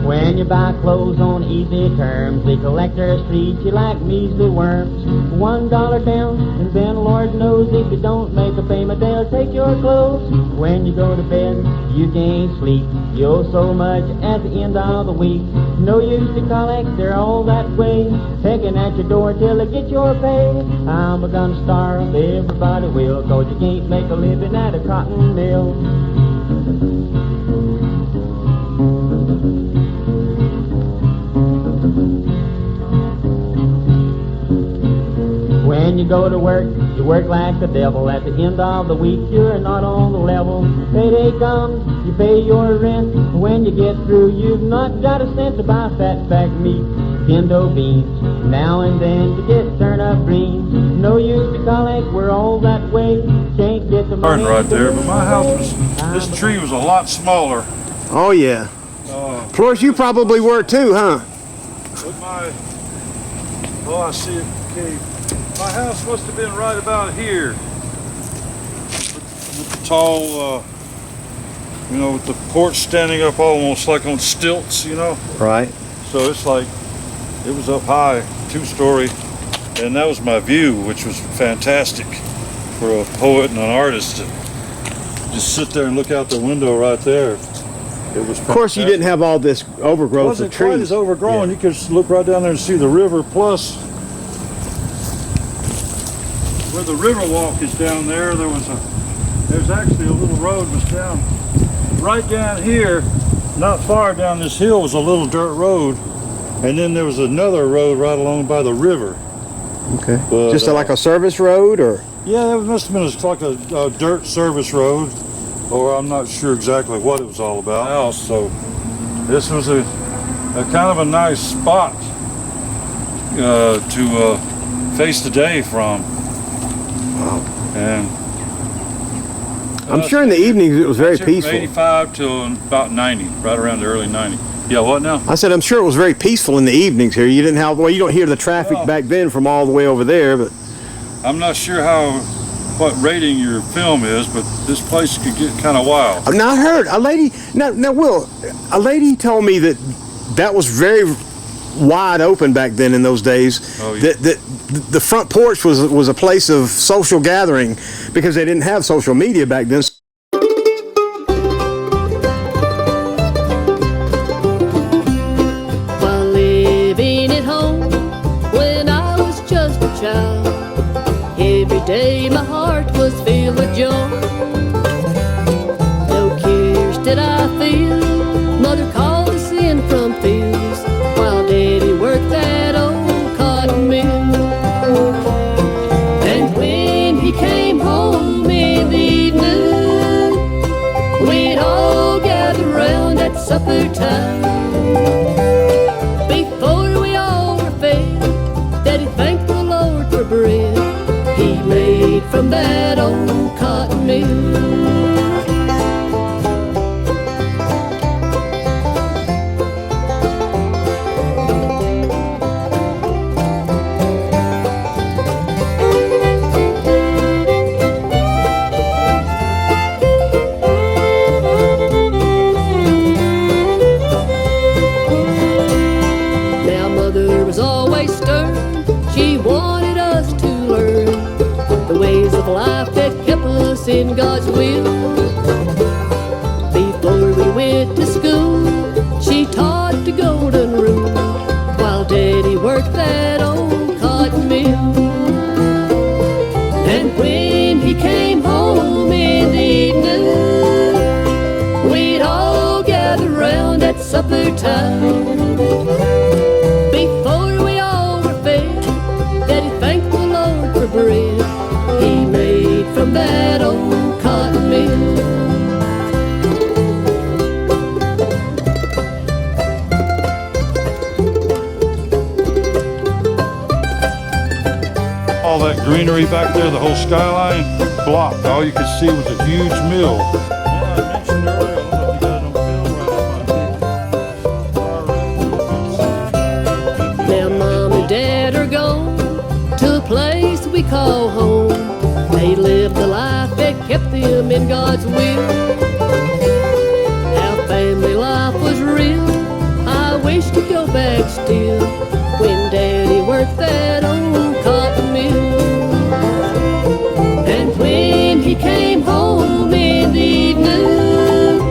When you buy clothes on easy terms, the collectors treat you like measly worms. $1 down, and then Lord knows if you don't make a payment, they'll take your clothes. When you go to bed, you can't sleep. You owe so much at the end of the week. No use to collect, they're all that way, pecking at your door till they get your pay. I'm gonna starve, everybody will, 'cause you can't make a living at a cotton mill. When you go to work, you work like the devil. At the end of the week, you're not on the level. Payday comes, you pay your rent. When you get through, you've not got a cent to buy fat back meat, pinto beans. Now and then you get turnip greens. No use to collect, we're all that way. Can't get the money Right there, but my house was, this tree was a lot smaller. Oh yeah. Of course, you probably were too, huh? With my, oh, I see it. Okay. My house must have been right about here. With the tall, you know, with the porch standing up almost like on stilts, you know? Right. So it's like, it was up high, 2-story, and that was my view, which was fantastic for a poet and an artist to just sit there and look out the window right there. It was fantastic. Of course, you didn't have all this overgrowth of trees. It wasn't quite as overgrown. Yeah. You could just look right down there and see the river, plus where the river walk is down there, there's actually a little road was down right down here, not far down this hill was a little dirt road, and then there was another road right along by the river. Okay. But, just like a service road, or? Yeah, it must have been like a dirt service road, or I'm not sure exactly what it was all about. So this was a kind of a nice spot to face the day from. Wow. And I'm sure in the evenings it was very from peaceful. 85 till about 90, right around the early 90s. Yeah, what now? I said I'm sure it was very peaceful in the evenings here. You didn't have, well, you don't hear the traffic back then from all the way over there, but I'm not sure what rating your film is, but this place could get kind of wild. now I heard a lady. Now, Will, a lady told me that was very wide open back then in those days. Oh, yeah. That the front porch was a place of social gathering because they didn't have social media back then. While living at home when I was just a child, every day my heart was filled with joy. No cares did I feel. Mother called us in from fields while Daddy worked that old cotton mill. And when he came home in the evening, we'd all gather round at supper time. Before we all were fed, Daddy thanked the Lord for bread he made from that old cotton mill. Now Mother was always stern. She wanted us to learn the ways of life that kept us in God's will. Before we went to school, she taught the golden rule while Daddy worked that old cotton mill. And when he came home in the evening, we'd all gather round at supper time. Before we all were fed, Daddy thanked the Lord for bread he made from that old cotton mill. All that greenery back there, the whole skyline blocked. All you could see was a huge mill. Yeah, I mentioned earlier, I don't know if you got it on film right on my Now Mom and Dad are gone to a place we call home. They lived a life that kept them in God's will. Our family life was real. I wish to go back still when Daddy worked that old cotton mill. And when he came home in the evening,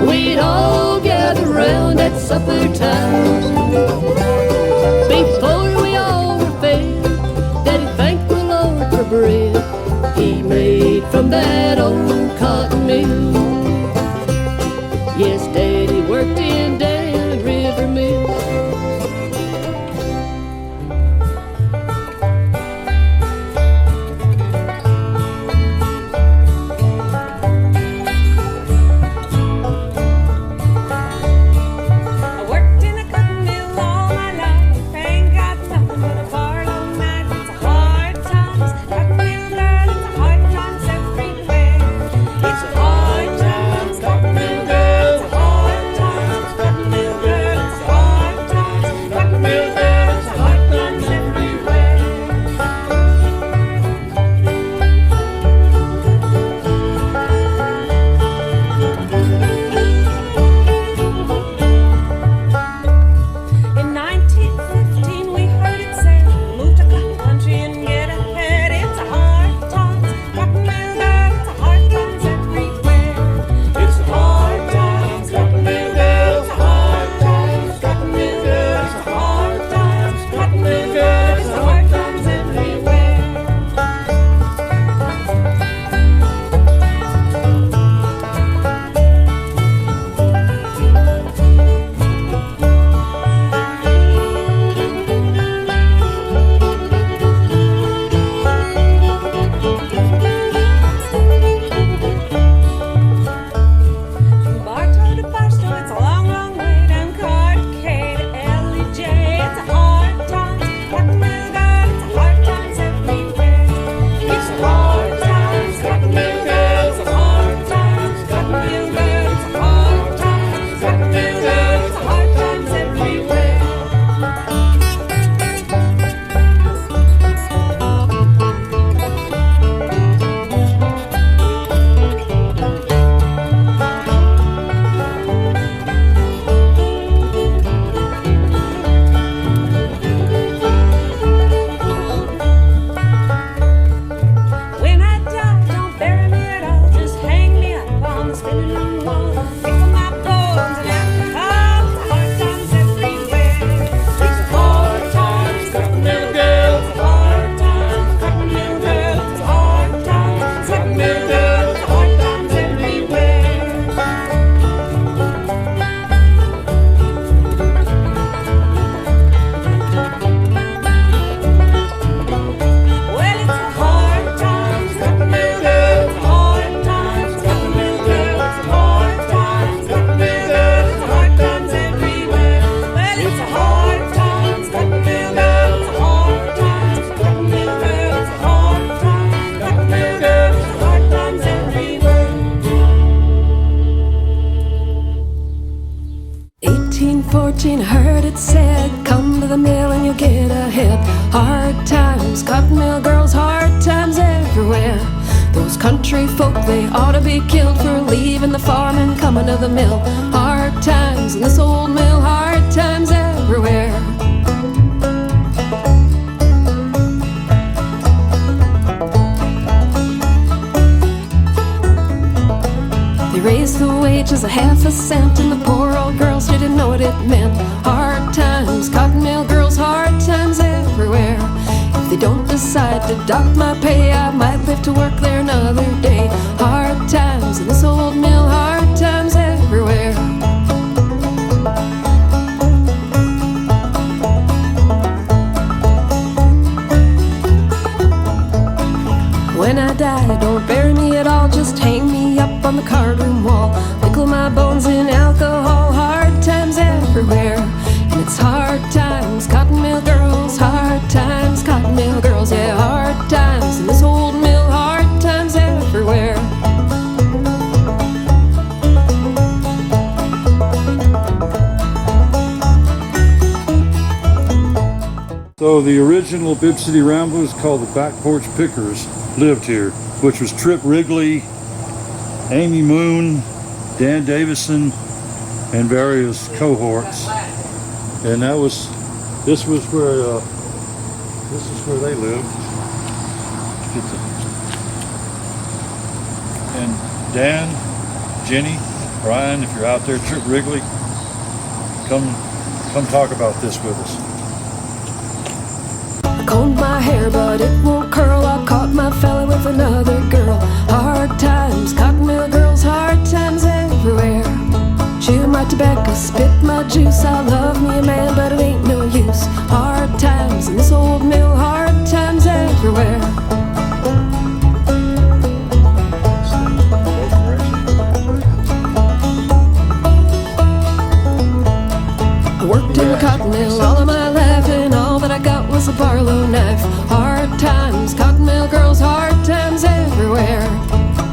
we'd all gather round at supper time. Before we all were fed, Daddy thanked the Lord for bread he made from that old cotton mill. Yes, Daddy worked in Dan River Mill. I worked in a cotton mill all my life. Ain't got nothing but a barlow knife. It's a hard times, cotton mill girl. It's a hard times everywhere. It's a hard times, cotton mill girl. It's a hard times, cotton mill girl. It's a hard times, cotton mill girl. It's a hard times everywhere. In 1915 we heard it said, move to cotton country and get ahead. It's a hard times, cotton mill girl. It's a hard times everywhere. It's a hard times, cotton mill girl. It's a hard times, cotton mill girl. It's a hard times, cotton mill girl. It's a hard times everywhere. From Bartow to Barstow, it's a long, long way. Down Cardiff to L.E.J. It's a hard times, cotton mill girl. It's a hard times everywhere. It's a hard times, cotton mill girl. It's a hard times, cotton mill girl. It's a hard times, cotton mill girl. It's a hard times everywhere. When I die, don't bury me at all. Just hang me up on the spinning room wall. Pickle my bones and alcohol. It's a hard times everywhere. It's a hard times, cotton mill girl. It's a hard times, cotton mill girl. It's a hard times, cotton mill girl. It's a hard times everywhere. Well, it's a hard times, cotton mill girl. It's a hard times, cotton mill girl. It's a hard times, cotton mill girl. It's a hard times everywhere. Well, it's a hard times, cotton mill girl. It's a hard times, cotton mill girl. It's a hard times, cotton mill girl. It's a hard times everywhere. 1814, I heard it said, come to the mill and you'll get ahead. Hard times, cotton mill girls, hard times everywhere. Those country folk, they ought to be killed for leaving the farm and coming to the mill. Hard times in this old mill, hard times everywhere. They raised the wages a half a cent, and the poor old girls didn't know what it meant. Hard times, cotton mill girls, hard times everywhere. If they don't decide to dock my pay, I might live to work there another day. Hard times in this old mill, hard times everywhere. When I die, don't bury me at all, just hang me up on the cardroom wall. Pickle my bones in alcohol, hard times everywhere. And it's hard times, cotton mill girls, hard times, cotton mill girls, yeah, hard times in this old mill, hard times everywhere. So the original Bibb City Ramblers, called the Back Porch Pickers, lived here, which was Trip Wrigley, Amy Moon, Dan Davison, and various cohorts. And this was where they lived. And Dan, Jenny, Brian, if you're out there, Trip Wrigley, come talk about this with us. I combed my hair, but it won't curl. I caught my fella with another girl. Hard times, cotton mill girls, hard times everywhere. Chew my tobacco, spit my juice. I love me a man, but it ain't no use. Hard times in this old mill, hard times everywhere. I worked in the cotton mill all of my life, and all that I got was a Barlow knife. Hard times, cotton mill girls, hard times everywhere.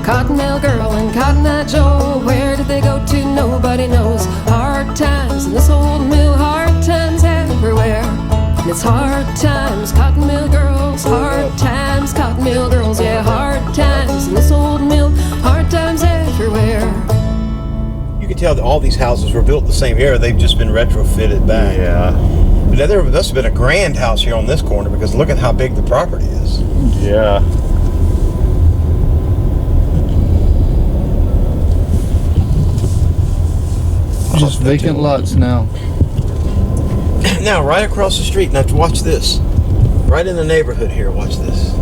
Cotton Mill Girl and Cotton Eye Joe, where did they go to? Nobody knows. Hard times in this old mill, hard times everywhere. And it's hard times, Cotton Mill Girls, hard times, Cotton Mill Girls, yeah, hard times in this old mill, hard times everywhere. You can tell that all these houses were built the same era. They've just been retrofitted back. Yeah. But there must have been a grand house here on this corner, because look at how big the property is. Yeah. Just vacant lots now. Now, right across the street, now watch this. Right in the neighborhood here, watch this.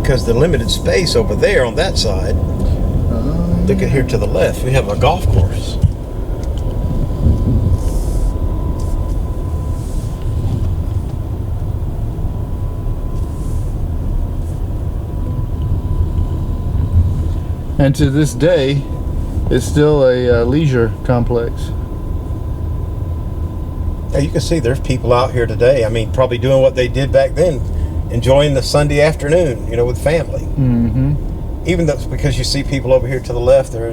Because the limited space over there on that side, look at here to the left, we have a golf course. And to this day, it's still a leisure complex. Now you can see there's people out here today. I mean, probably doing what they did back then, enjoying the Sunday afternoon, you know, with family. Mm-hmm. Even though, because you see people over here to the left, they're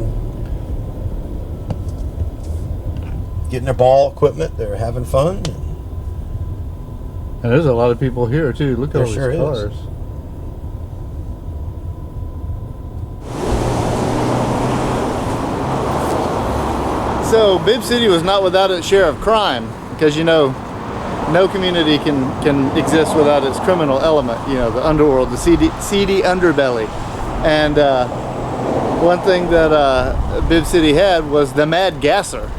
getting their ball equipment, they're having fun. And there's a lot of people here too. Look at There all sure these is. cars. So Bibb City was not without its share of crime, because you know, no community can exist without its criminal element. You know, the underworld, the seedy underbelly. And one thing that Bibb City had was the Mad Gasser,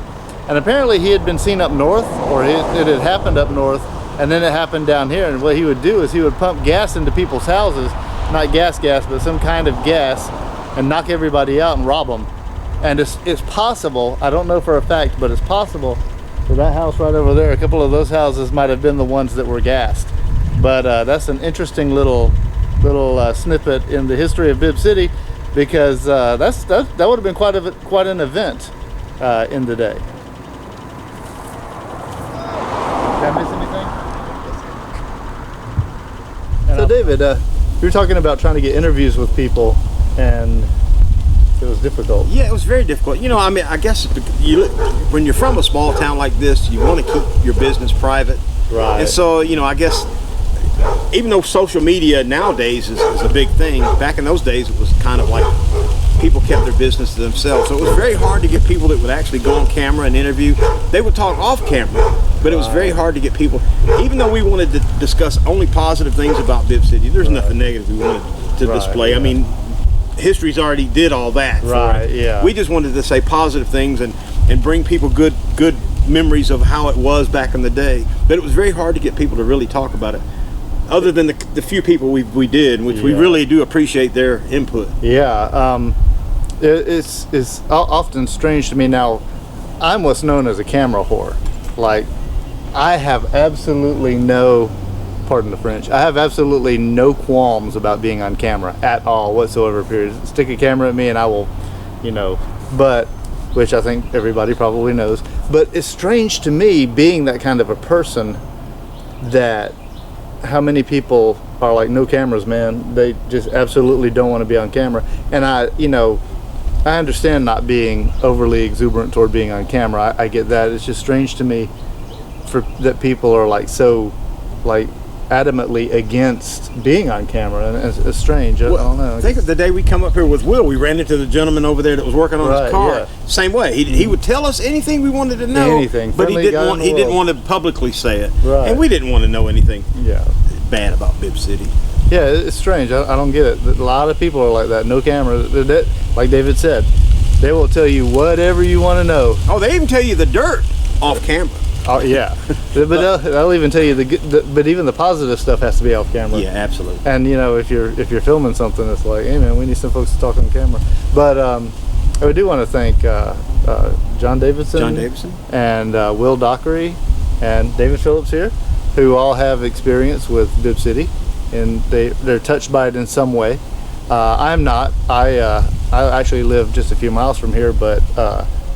and apparently he had been seen up north, or it had happened up north, and then it happened down here. And what he would do is he would pump gas into people's houses, not gas, but some kind of gas, and knock everybody out and rob them. And it's possible, I don't know for a fact, but it's possible that that house right over there, a couple of those houses might have been the ones that were gassed. But that's an interesting little snippet in the history of Bibb City, because that would have been quite an event in the day. Did I miss anything? So David, you were talking about trying to get interviews with people, and it was difficult. Yeah, it was very difficult. You know, I mean, I guess when you're from a small town like this, you want to keep your business private. Right. And so, you know, I guess even though social media nowadays is a big thing, back in those days it was kind of like people kept their business to themselves. So it was very hard to get people that would actually go on camera and interview. They would talk off camera, but it was very hard to get people, even though we wanted to discuss only positive things about Bibb City. There's nothing negative we wanted to display. Yeah. I mean, history's already did all that. Right, yeah. We just wanted to say positive things and bring people good memories of how it was back in the day. But it was very hard to get people to really talk about it, other than the few people we did, which we really do appreciate their input. Yeah, it's often strange to me now. I'm what's known as a camera whore. Like, I have absolutely no, pardon the French, I have absolutely no qualms about being on camera at all whatsoever, period. Stick a camera at me and I will, you know, but, which I think everybody probably knows. But it's strange to me, being that kind of a person, that how many people are like, no cameras, man. They just absolutely don't want to be on camera. And I understand not being overly exuberant toward being on camera. I get that. It's just strange to me that people are like so like adamantly against being on camera, and it's strange. I don't know. I think of the day we come up here with Will, we ran into the gentleman over there that was working on his car. Yeah. Same way, he would tell us anything we wanted to know, Anything. but he Friendly guy in the didn't world. want to publicly say it, Right. and we didn't want to know anything Yeah. bad about Bibb City. Yeah, it's strange. I don't get it. A lot of people are like that. No camera. Like David said, they will tell you whatever you want to know. Oh, they even tell you the dirt off camera. Oh yeah, but they'll even tell you but even the positive stuff has to be off camera. Yeah, absolutely. And if you're filming something, it's like, hey man, we need some folks to talk on camera. But I do want to thank John Davidson, and Will Dockery, and David Phillips here, who all have experience with Bibb City, and they're touched by it in some way. I'm not. I actually live just a few miles from here, but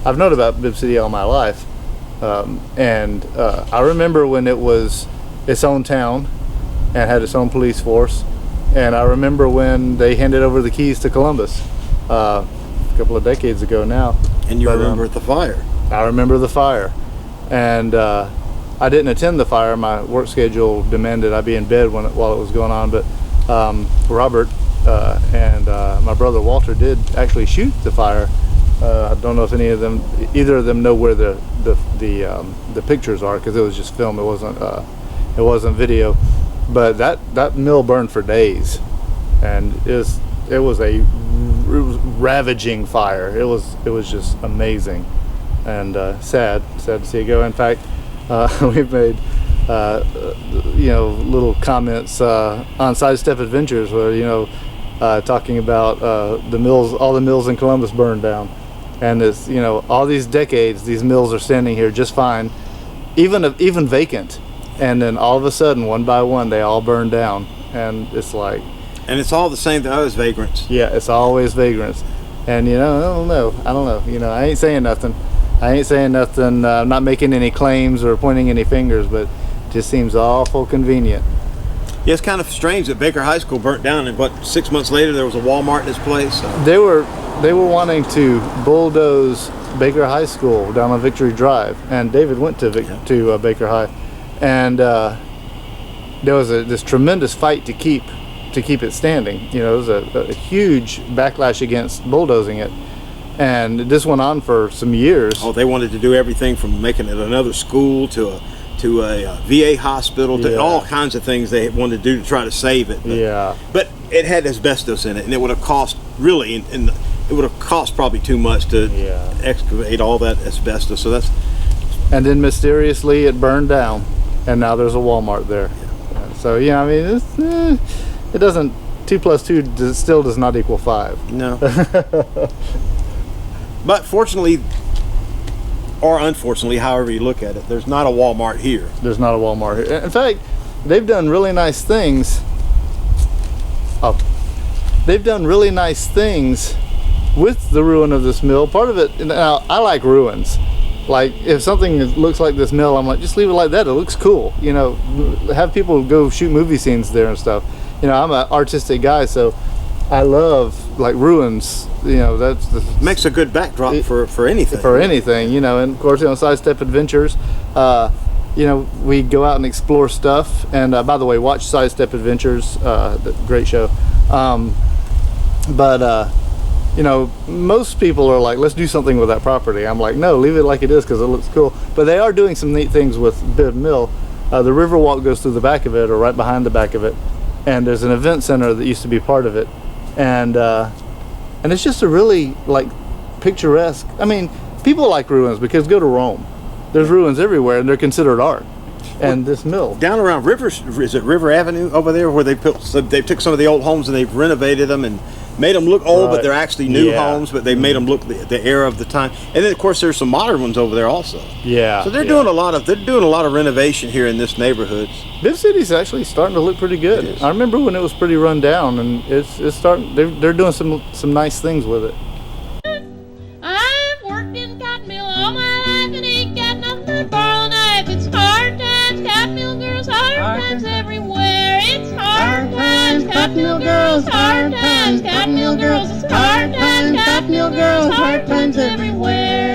I've known about Bibb City all my life. And I remember when it was its own town and had its own police force, and I remember when they handed over the keys to Columbus a couple of decades ago now. And you remember the fire. I remember the fire, and I didn't attend the fire. My work schedule demanded I be in bed while it was going on, but Robert and my brother Walter did actually shoot the fire. I don't know if either of them know where the pictures are, because it was just film. It wasn't video. But that mill burned for days, and it was a ravaging fire. It was just amazing, and sad to see it go. In fact, we've made little comments on Sidestep Adventures where talking about the mills, all the mills in Columbus burned down. And it's, all these decades, these mills are standing here just fine, even vacant. And then all of a sudden, one by one, they all burn down. And it's like... And it's all the same to us vagrants. Yeah, it's always vagrants. And, I don't know. I ain't saying nothing. I'm not making any claims or pointing any fingers, but it just seems awful convenient. Yeah, it's kind of strange that Baker High School burnt down, and 6 months later there was a Walmart in this place. So. They were wanting to bulldoze Baker High School down on Victory Drive, and David went to Baker High, and there was this tremendous fight to keep it standing. There was a huge backlash against bulldozing it, and this went on for some years. Oh, they wanted to do everything from making it another school to a VA hospital, to all kinds of things they wanted to do to try to save it. But it had asbestos in it, and it would have cost it would have cost probably too much to excavate all that asbestos. So and then mysteriously it burned down, and now there's a Walmart there. So it doesn't. 2 + 2 still does not equal 5. No. But fortunately, or unfortunately, however you look at it, there's not a Walmart here. There's not a Walmart here. In fact, they've done really nice things. With the ruin of this mill. Part of it, now I like ruins. Like if something looks like this mill, I'm like, just leave it like that. It looks cool. Have people go shoot movie scenes there and stuff. I'm an artistic guy, so I love like ruins. Makes a good backdrop for anything. For anything, and of course, Sidestep Adventures. We go out and explore stuff. And by the way, watch Sidestep Adventures. Great show. Most people are like, let's do something with that property. I'm like, no, leave it like it is because it looks cool. But they are doing some neat things with Bibb Mill. The Riverwalk goes through the back of it, or right behind the back of it, and there's an event center that used to be part of it, and it's just a really like picturesque. I mean, people like ruins because go to Rome. There's ruins everywhere, and they're considered art. And this mill down around River Avenue over there, where they took some of the old homes and they've renovated them and made them look old, but they're actually new homes, but they made them look the era of the time. And then of course there's some modern ones over there also. So they're doing a lot of renovation here in this neighborhood. Bibb City's actually starting to look pretty good. I remember when it was pretty run down, and it's starting. They're doing some nice things with it. I've worked in cotton mill all my life and ain't got nothing but borrow knife. It's hard times, cotton mill girls, hard times everywhere. girls, hard times, got mule girls, hard times everywhere.